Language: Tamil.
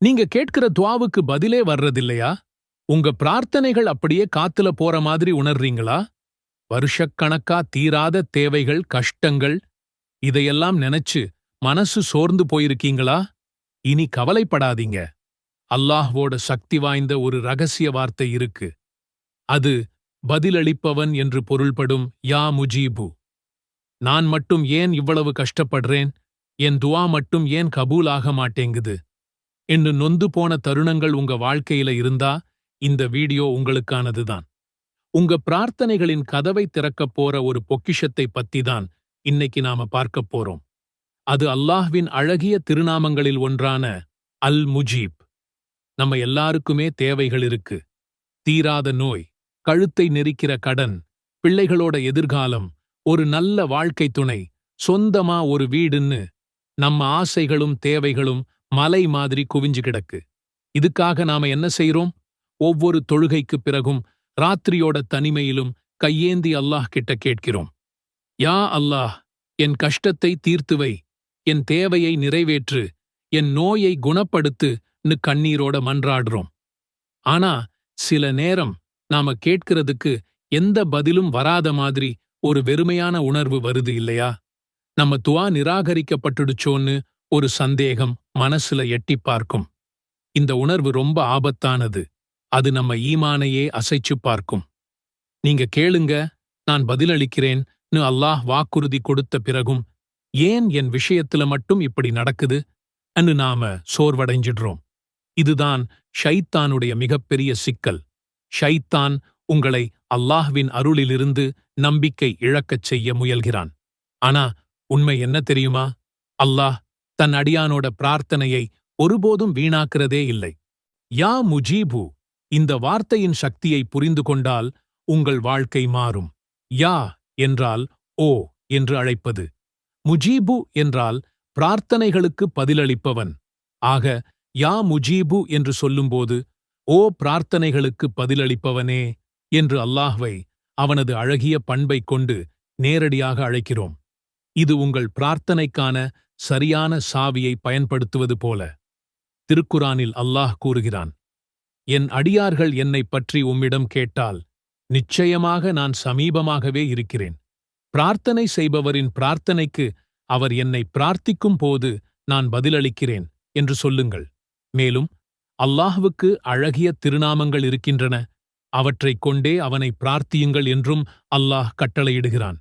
நீங்க கேட்கிற துவாவுக்கு பதிலே வர்றதில்லையா? உங்க பிரார்த்தனைகள் அப்படியே காத்துல போற மாதிரி உணர்றீங்களா? வருஷக்கணக்கா தீராத தேவைகள், கஷ்டங்கள் இதையெல்லாம் நினைச்சு மனசு சோர்ந்து போயிருக்கீங்களா? இனி கவலைப்படாதீங்க. அல்லாஹ்வோட சக்தி வாய்ந்த ஒரு ரகசிய வார்த்தை இருக்கு. அது பதிலளிப்பவன் என்று பொருள்படும் யா முஜீபு. நான் மட்டும் ஏன் இவ்வளவு கஷ்டப்படுறேன்? என் துவா மட்டும் ஏன் கபூல் ஆக மாட்டேங்குது? என்று நொந்து போன தருணங்கள் உங்க வாழ்க்கையில இருந்தா இந்த வீடியோ உங்களுக்கானதுதான். உங்க பிரார்த்தனைகளின் கதவை திறக்கப் போற ஒரு பொக்கிஷத்தை பத்திதான் இன்னைக்கு நாம பார்க்கப் போறோம். அது அல்லாஹ்வின் அழகிய திருநாமங்களில் ஒன்றான அல் முஜீப். நம்ம எல்லாருக்குமே தேவைகள் இருக்கு. தீராத நோய், கழுத்தை நெரிக்கிற கடன், பிள்ளைகளோட எதிர்காலம், ஒரு நல்ல வாழ்க்கை துணை, சொந்தமா ஒரு வீடுன்னு நம்ம ஆசைகளும் தேவைகளும் மலை மாதிரி குவிஞ்சு கிடக்கு. இதுக்காக நாம என்ன செய்றோம்? ஒவ்வொரு தொழுகைக்குப் பிறகும் ராத்திரியோட தனிமையிலும் கையேந்தி அல்லாஹ் கிட்ட கேட்கிறோம். யா அல்லாஹ், என் கஷ்டத்தை தீர்த்து வை, என் தேவையை நிறைவேற்று, என் நோயை குணப்படுத்துன்னு கண்ணீரோட மன்றாடுறோம். ஆனா சில நேரம் நாம கேட்கிறதுக்கு எந்த பதிலும் வராத மாதிரி ஒரு வெறுமையான உணர்வு வருது இல்லையா? நம்ம துவா நிராகரிக்கப்பட்டுடுச்சோன்னு ஒரு சந்தேகம் மனசுல எட்டிப் பார்க்கும். இந்த உணர்வு ரொம்ப ஆபத்தானது. அது நம்ம ஈமானையே அசைச்சுப் பார்க்கும். நீங்க கேளுங்க, நான் பதிலளிக்கிறேன்னு அல்லாஹ் வாக்குறுதி கொடுத்த பிறகும் ஏன் என் விஷயத்துல மட்டும் இப்படி நடக்குது அன்னு நாம சோர்வடைஞ்சிடுறோம். இதுதான் ஷைத்தானுடைய மிகப்பெரிய சிக்கல். ஷைத்தான் உங்களை அல்லாஹ்வின் அருளிலிருந்து நம்பிக்கை இழக்கச் செய்ய முயல்கிறான். ஆனா உண்மை என்ன தெரியுமா? அல்லாஹ் தன் அடியானோட பிரார்த்தனையை ஒருபோதும் வீணாக்கிறதே இல்லை. யா முஜீபு, இந்த வார்த்தையின் சக்தியை புரிந்து கொண்டால் உங்கள் வாழ்க்கை மாறும். யா என்றால் ஓ என்று அழைப்பது. முஜீபு என்றால் பிரார்த்தனைகளுக்கு பதிலளிப்பவன். ஆக யா முஜீபு என்று சொல்லும்போது, ஓ பிரார்த்தனைகளுக்கு பதிலளிப்பவனே என்று அல்லாஹ்வை அவனது அழகிய பண்பைக் கொண்டு நேரடியாக அழைக்கிறோம். இது உங்கள் பிரார்த்தனைக்கான சரியான சாவியை பயன்படுத்துவது போல. திருக்குரானில் அல்லாஹ் கூறுகிறான், என் அடியார்கள் என்னைப் பற்றி உம்மிடம் கேட்டால் நிச்சயமாக நான் சமீபமாகவே இருக்கிறேன். பிரார்த்தனை செய்பவரின் பிரார்த்தனைக்கு அவர் என்னை பிரார்த்திக்கும் போது நான் பதிலளிக்கிறேன் என்று சொல்லுங்கள். மேலும் அல்லாஹ்வுக்கு அழகிய திருநாமங்கள் இருக்கின்றன. அவற்றைக் கொண்டே அவனை பிரார்த்தியுங்கள் என்றும் அல்லாஹ் கட்டளையிடுகிறான்.